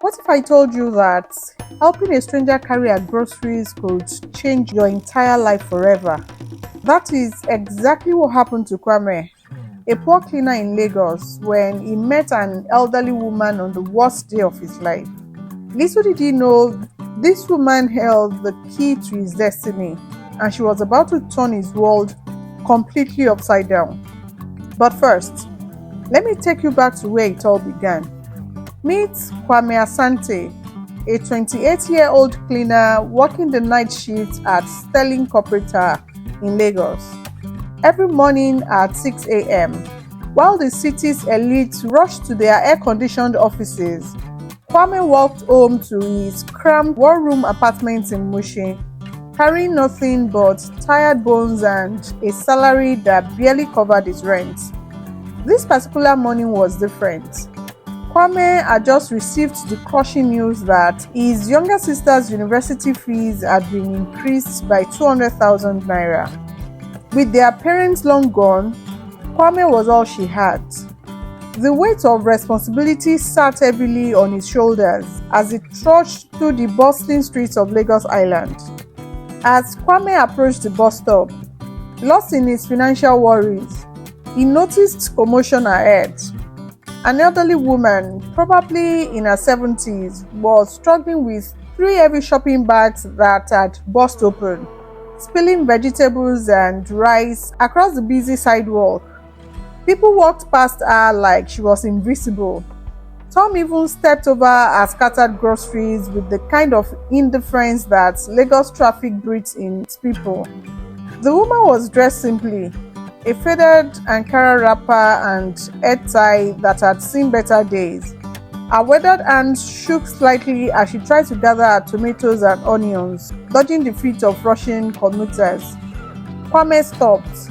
What if I told you that helping a stranger carry her groceries could change your entire life forever? That is exactly what happened to Kwame, a poor cleaner in Lagos, when he met an elderly woman on the worst day of his life. Little did he know, this woman held the key to his destiny, and she was about to turn his world completely upside down. But first, let me take you back to where it all began. Meet Kwame Asante, a 28-year-old cleaner working the night shift at Sterling Corporate Tower in Lagos. Every morning at 6 a.m., while the city's elite rushed to their air-conditioned offices, Kwame walked home to his cramped one-room apartment in Mushin, carrying nothing but tired bones and a salary that barely covered his rent. This particular morning was different. Kwame had just received the crushing news that his younger sister's university fees had been increased by 200,000 naira. With their parents long gone, Kwame was all she had. The weight of responsibility sat heavily on his shoulders as he trudged through the bustling streets of Lagos Island. As Kwame approached the bus stop, lost in his financial worries, he noticed commotion ahead. An elderly woman, probably in her 70s, was struggling with 3 heavy shopping bags that had burst open, spilling vegetables and rice across the busy sidewalk. People walked past her like she was invisible. Some even stepped over her scattered groceries with the kind of indifference that Lagos traffic breeds in its people. The woman was dressed simply, a faded Ankara wrapper and head tie that had seen better days. Her weathered hands shook slightly as she tried to gather her tomatoes and onions, dodging the feet of rushing commuters. Kwame stopped.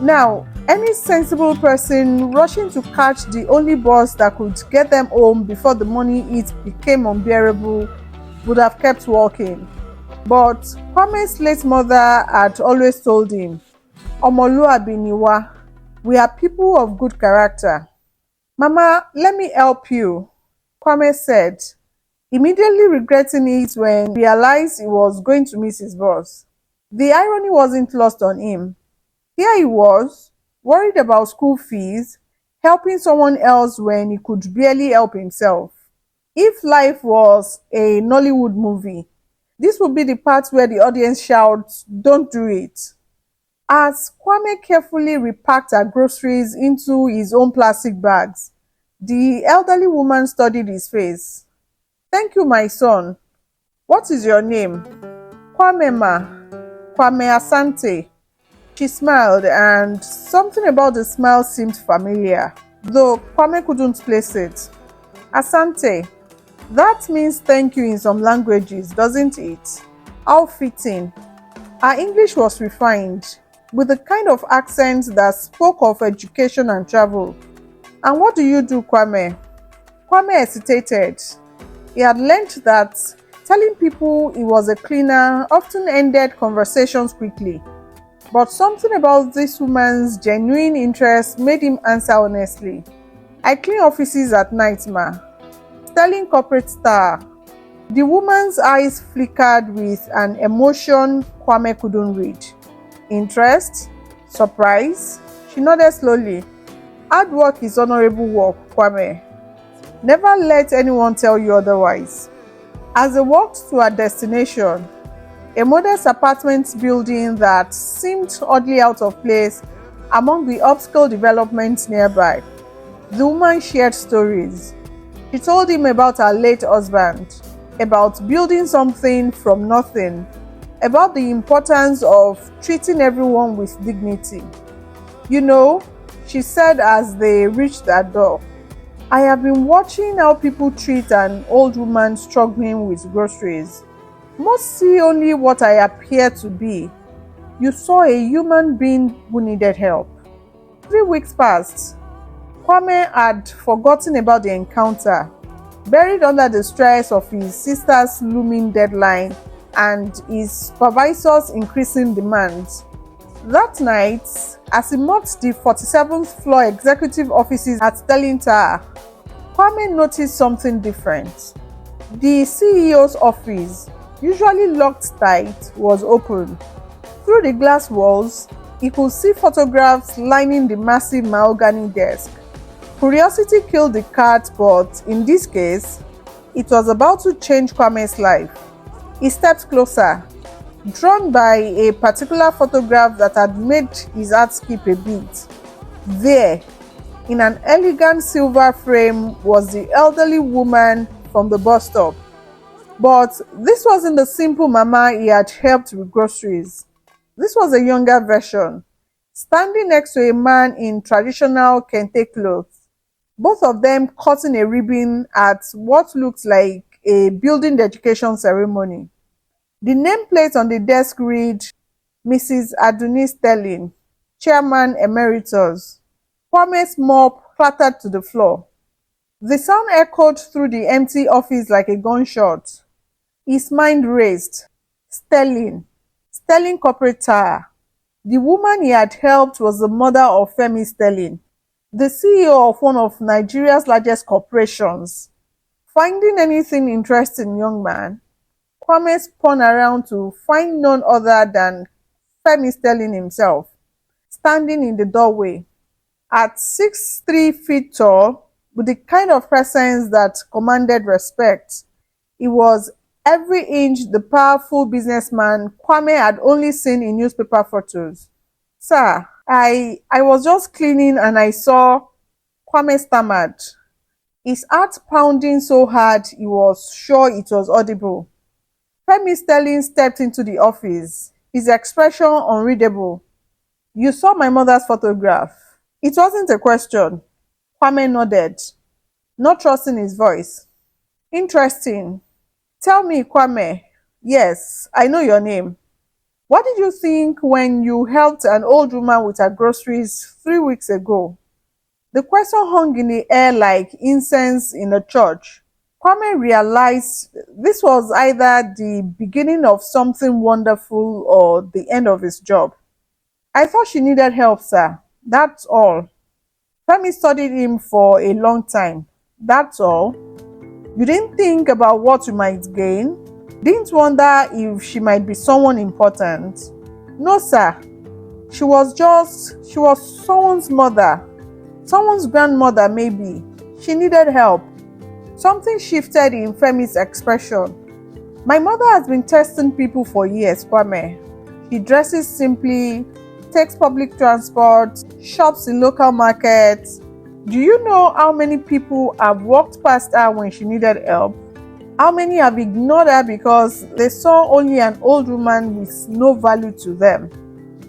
Now, any sensible person rushing to catch the only bus that could get them home before the morning heat became unbearable would have kept walking. But Kwame's late mother had always told him, "Omoluabi niwa, we are people of good character." "Mama, let me help you," Kwame said, immediately regretting it when he realized he was going to miss his bus. The irony wasn't lost on him. Here he was, worried about school fees, helping someone else when he could barely help himself. If life was a Nollywood movie, this would be the part where the audience shouts, "Don't do it." As Kwame carefully repacked her groceries into his own plastic bags, the elderly woman studied his face. "Thank you, my son. What is your name?" "Kwame ma. Kwame Asante." She smiled, and something about the smile seemed familiar, though Kwame couldn't place it. "Asante. That means thank you in some languages, doesn't it?" How fitting. Her English was refined, with the kind of accent that spoke of education and travel. "And what do you do, Kwame?" Kwame hesitated. He had learned that telling people he was a cleaner often ended conversations quickly. But something about this woman's genuine interest made him answer honestly. "I clean offices at night, ma." Sterling Corporate Star. The woman's eyes flickered with an emotion Kwame couldn't read. Interest? Surprise? She nodded slowly. "Hard work is honorable work, Kwame. Never let anyone tell you otherwise." As they walked to her destination, a modest apartment building that seemed oddly out of place among the upscale developments nearby, the woman shared stories. She told him about her late husband, about building something from nothing, about the importance of treating everyone with dignity. "You know," she said as they reached her door, "I have been watching how people treat an old woman struggling with groceries. Most see only what I appear to be. You saw a human being who needed help." 3 weeks passed. Kwame had forgotten about the encounter, buried under the stress of his sister's looming deadline and his supervisor's increasing demands. That night, as he mopped the 47th floor executive offices at Sterling Tower, Kwame noticed something different. The CEO's office, usually locked tight, was open. Through the glass walls, he could see photographs lining the massive mahogany desk. Curiosity killed the cat, but in this case, it was about to change Kwame's life. He stepped closer, drawn by a particular photograph that had made his heart skip a beat. There, in an elegant silver frame, was the elderly woman from the bus stop. But this wasn't the simple mama he had helped with groceries. This was a younger version, standing next to a man in traditional kente clothes, both of them cutting a ribbon at what looked like a building dedication ceremony. The nameplate on the desk read Mrs. Adunis Sterling, Chairman Emeritus. Kwame's mop clattered to the floor. The sound echoed through the empty office like a gunshot. His mind raced. Sterling. Sterling Corporate Tower. The woman he had helped was the mother of Femi Sterling, the CEO of one of Nigeria's largest corporations. Finding anything interesting, young man, Kwame spun around to find none other than Femi Sterling himself, standing in the doorway. At 6'3" tall, with the kind of presence that commanded respect, he was every inch the powerful businessman Kwame had only seen in newspaper photos. Sir, I was just cleaning and I saw. Kwame stammered, his heart pounding so hard he was sure it was audible. Femi Sterling stepped into the office, his expression unreadable. You saw my mother's photograph. It wasn't a question. Kwame nodded, not trusting his voice. Interesting. Tell me, Kwame. Yes, I know your name. What did you think when you helped an old woman with her groceries 3 weeks ago? The question hung in the air like incense in a church. Kwame realized this was either the beginning of something wonderful or the end of his job. I thought she needed help, sir. That's all. Femi studied him for a long time. That's all. You didn't think about what you might gain? Didn't wonder if she might be someone important? No, sir. She was someone's mother. Someone's grandmother, maybe. She needed help. Something shifted in Femi's expression. My mother has been testing people for years, Kwame. She dresses simply, takes public transport, shops in local markets. Do you know how many people have walked past her when she needed help? How many have ignored her because they saw only an old woman with no value to them?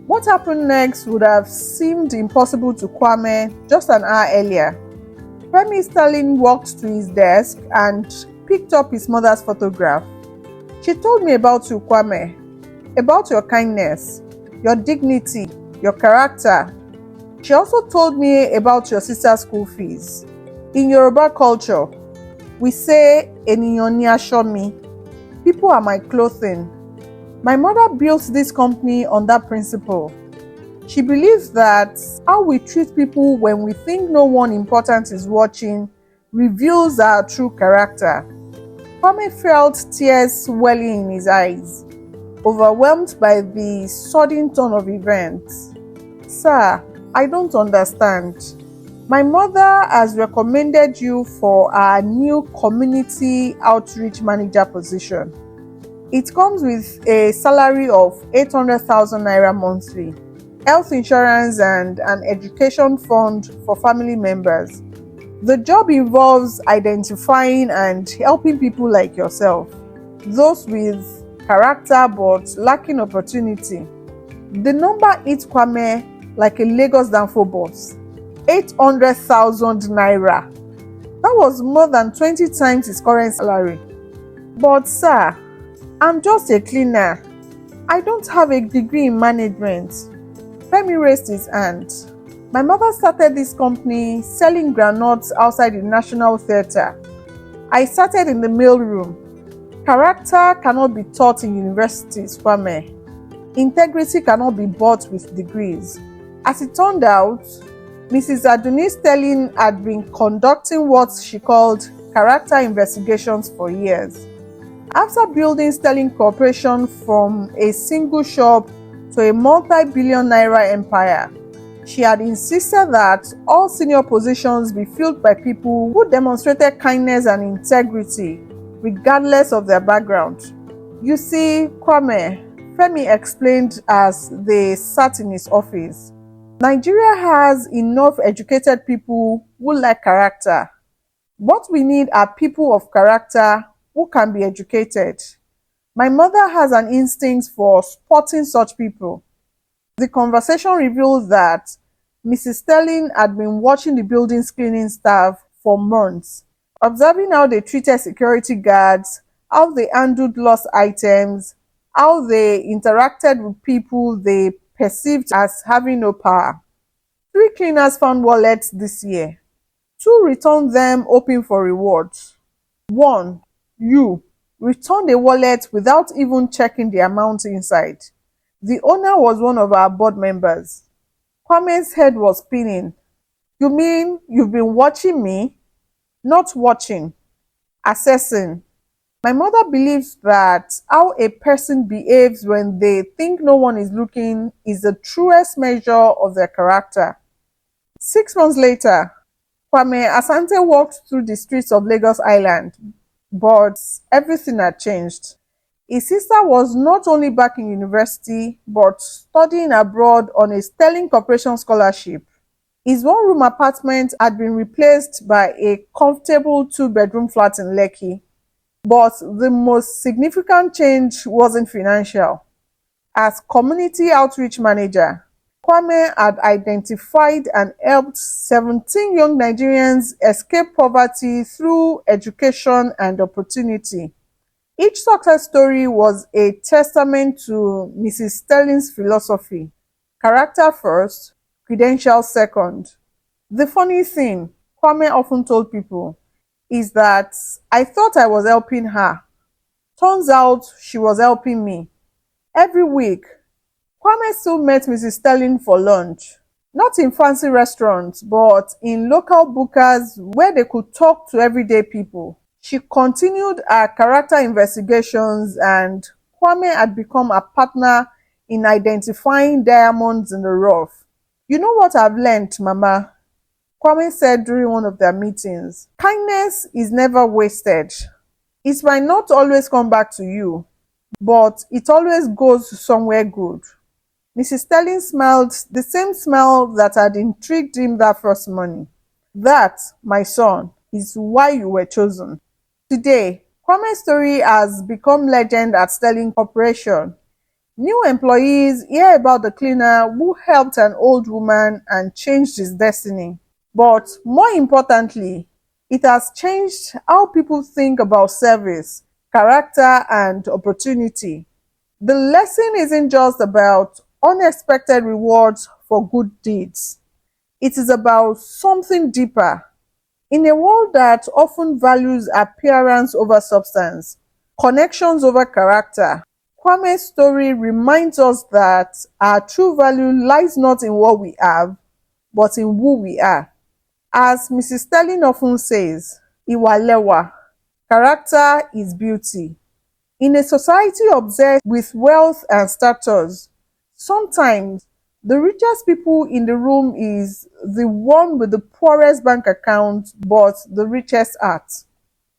What happened next would have seemed impossible to Kwame just an hour earlier. Femi Sterling walked to his desk and picked up his mother's photograph. She told me about you, Kwame, about your kindness, your dignity, your character. She also told me about your sister's school fees. In Yoruba culture, we say, "Eniyan ni aṣọ mi." People are my clothing. My mother built this company on that principle. She believes that how we treat people when we think no one important is watching reveals our true character. Kwame felt tears welling in his eyes, overwhelmed by the sudden turn of events. Sir, I don't understand. My mother has recommended you for our new community outreach manager position. It comes with a salary of 800,000 naira monthly, health insurance and an education fund for family members. The job involves identifying and helping people like yourself, those with character but lacking opportunity. The number hit Kwame like a Lagos Danfo bus. 800,000 naira. That was more than 20 times his current salary. But sir, I'm just a cleaner. I don't have a degree in management. Femi raised his hand. My mother started this company selling groundnuts outside the National Theatre. I started in the mailroom. Character cannot be taught in universities, Kwame. Integrity cannot be bought with degrees. As it turned out, Mrs. Adunis Sterling had been conducting what she called character investigations for years. After building Sterling Corporation from a single shop to a multi-billion naira empire, she had insisted that all senior positions be filled by people who demonstrated kindness and integrity, regardless of their background. You see, Kwame, Femi explained as they sat in his office, Nigeria has enough educated people who like character. What we need are people of character who can be educated. My mother has an instinct for spotting such people. The conversation revealed that Mrs. Sterling had been watching the building's cleaning staff for months, observing how they treated security guards, how they handled lost items, how they interacted with people they perceived as having no power. 3 cleaners found wallets this year. 2 returned them hoping for rewards. 1. You returned a wallet without even checking the amount inside. The owner was one of our board members. Kwame's head was spinning. You mean you've been watching me? Not watching, assessing. My mother believes that how a person behaves when they think no one is looking is the truest measure of their character. 6 months later, Kwame Asante walked through the streets of Lagos Island, but everything had changed. His sister was not only back in university, but studying abroad on a Sterling Corporation scholarship. His one-room apartment had been replaced by a comfortable 2-bedroom flat in Lekki. But the most significant change wasn't financial. As community outreach manager, Kwame had identified and helped 17 young Nigerians escape poverty through education and opportunity. Each success story was a testament to Mrs. Sterling's philosophy: character first, credentials second. The funny thing, Kwame often told people, is that I thought I was helping her. Turns out she was helping me. Every week, Kwame still met Mrs. Sterling for lunch. Not in fancy restaurants, but in local bookers where they could talk to everyday people. She continued her character investigations, and Kwame had become a partner in identifying diamonds in the rough. You know what I've learned, Mama? Kwame said during one of their meetings. Kindness is never wasted. It might not always come back to you, but it always goes somewhere good. Mrs. Sterling smiled, the same smile that had intrigued him that first morning. That, my son, is why you were chosen. Today, Kwame's story has become legend at Sterling Corporation. New employees hear about the cleaner who helped an old woman and changed his destiny. But more importantly, it has changed how people think about service, character, and opportunity. The lesson isn't just about unexpected rewards for good deeds. It is about something deeper. In a world that often values appearance over substance, connections over character, Kwame's story reminds us that our true value lies not in what we have, but in who we are. As Mrs. Sterling often says, Iwalewa, character is beauty. In a society obsessed with wealth and status, sometimes the richest people in the room is the one with the poorest bank account but the richest heart.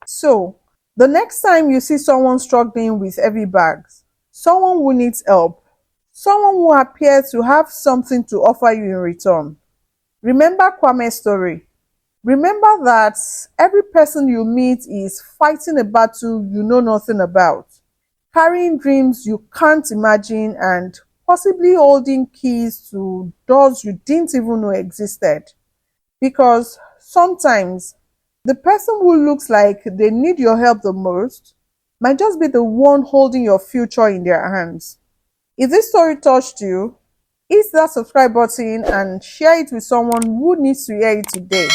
So, the next time you see someone struggling with heavy bags, someone who needs help, someone who appears to have something to offer you in return, remember Kwame's story. Remember that every person you meet is fighting a battle you know nothing about, carrying dreams you can't imagine, and possibly holding keys to doors you didn't even know existed. Because sometimes the person who looks like they need your help the most might just be the one holding your future in their hands. If this story touched you, hit that subscribe button and share it with someone who needs to hear it today.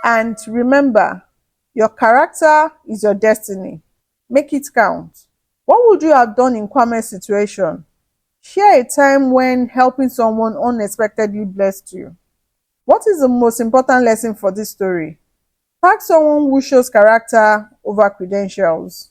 And remember, your character is your destiny. Make it count. What would you have done in Kwame's situation? Share a time when helping someone unexpectedly blessed you. What is the most important lesson for this story? Tag someone who shows character over credentials.